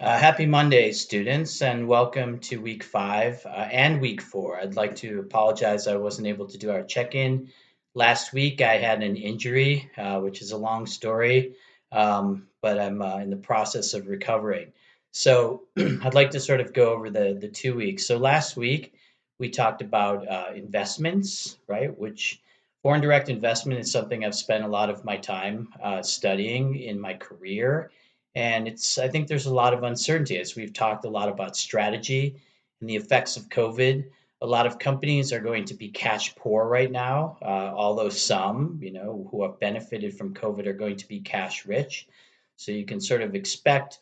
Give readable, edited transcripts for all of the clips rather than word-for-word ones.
Happy Monday, students, and welcome to week 5 and week 4. I'd like to apologize I wasn't able to do our check in last week. I had an injury, which is a long story, but I'm in the process of recovering. So I'd like to sort of go over the 2 weeks. So last week, we talked about investments, right? Which foreign direct investment is something I've spent a lot of my time studying in my career, and I think there's a lot of uncertainty as we've talked a lot about strategy and the effects of COVID. A lot of companies are going to be cash poor right now, although some, who have benefited from COVID are going to be cash rich. So you can sort of expect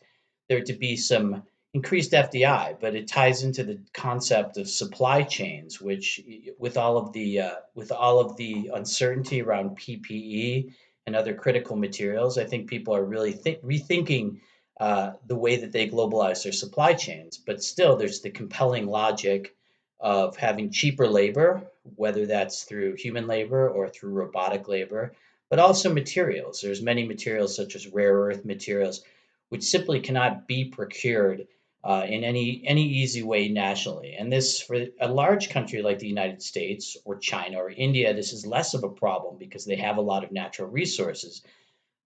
there to be some increased FDI, but it ties into the concept of supply chains, which with all of the uncertainty around PPE and other critical materials, I think people are really rethinking the way that they globalize their supply chains. But still, there's the compelling logic of having cheaper labor, whether that's through human labor or through robotic labor, but also materials. There's many materials such as rare earth materials, which simply cannot be procured in any easy way nationally. And this, for a large country like the United States or China or India, this is less of a problem because they have a lot of natural resources.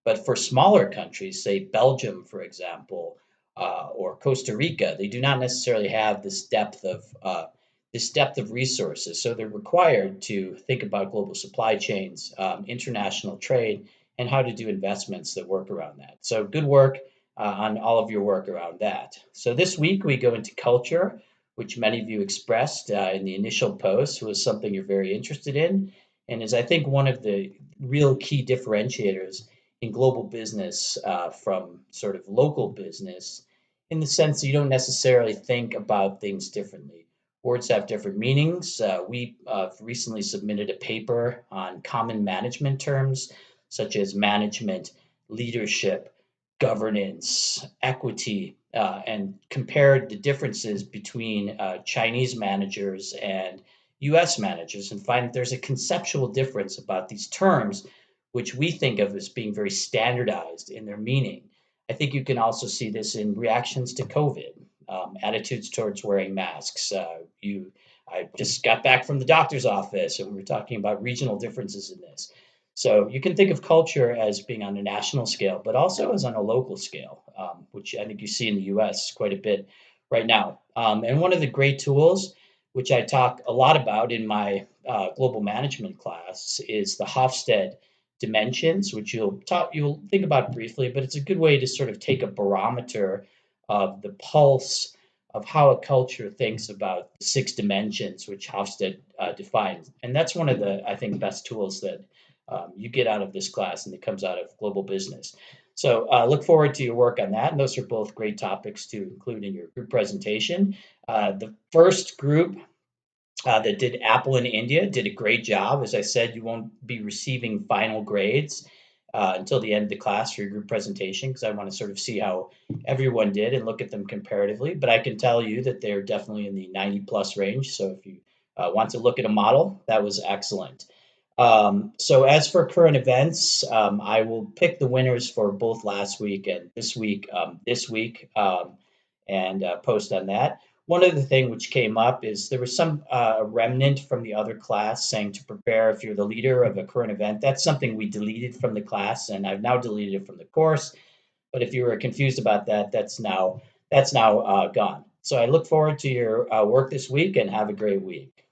But for smaller countries, say Belgium, for example, or Costa Rica, they do not necessarily have this depth of resources. So they're required to think about global supply chains, international trade, and how to do investments that work around that. So good work on all of your work around that. So this week we go into culture, which many of you expressed in the initial post was something you're very interested in, and is I think one of the real key differentiators in global business from sort of local business, in the sense that you don't necessarily think about things differently. Words have different meanings. We recently submitted a paper on common management terms such as management, leadership, governance, equity, and compared the differences between Chinese managers and US managers, and find that there's a conceptual difference about these terms which we think of as being very standardized in their meaning. I think you can also see this in reactions to COVID, attitudes towards wearing masks. I just got back from the doctor's office, and we were talking about regional differences in this. So you can think of culture as being on a national scale, but also as on a local scale, which I think you see in the U.S. quite a bit right now. And one of the great tools, which I talk a lot about in my global management class, is the Hofstede dimensions, which you'll think about briefly, but it's a good way to sort of take a barometer of the pulse of how a culture thinks about the 6 dimensions, which Hofstede defines. And that's one of the, I think, best tools that you get out of this class and that comes out of global business. So look forward to your work on that. And those are both great topics to include in your group presentation. The first group that did Apple in India did a great job. As I said, you won't be receiving final grades until the end of the class for your group presentation, because I want to sort of see how everyone did and look at them comparatively. But I can tell you that they're definitely in the 90 plus range. So if you want to look at a model, that was excellent. So as for current events, I will pick the winners for both last week and this week, and post on that. One other thing which came up is there was some remnant from the other class saying to prepare if you're the leader of a current event. That's something we deleted from the class, and I've now deleted it from the course. But if you were confused about that, that's now gone. So I look forward to your work this week, and have a great week.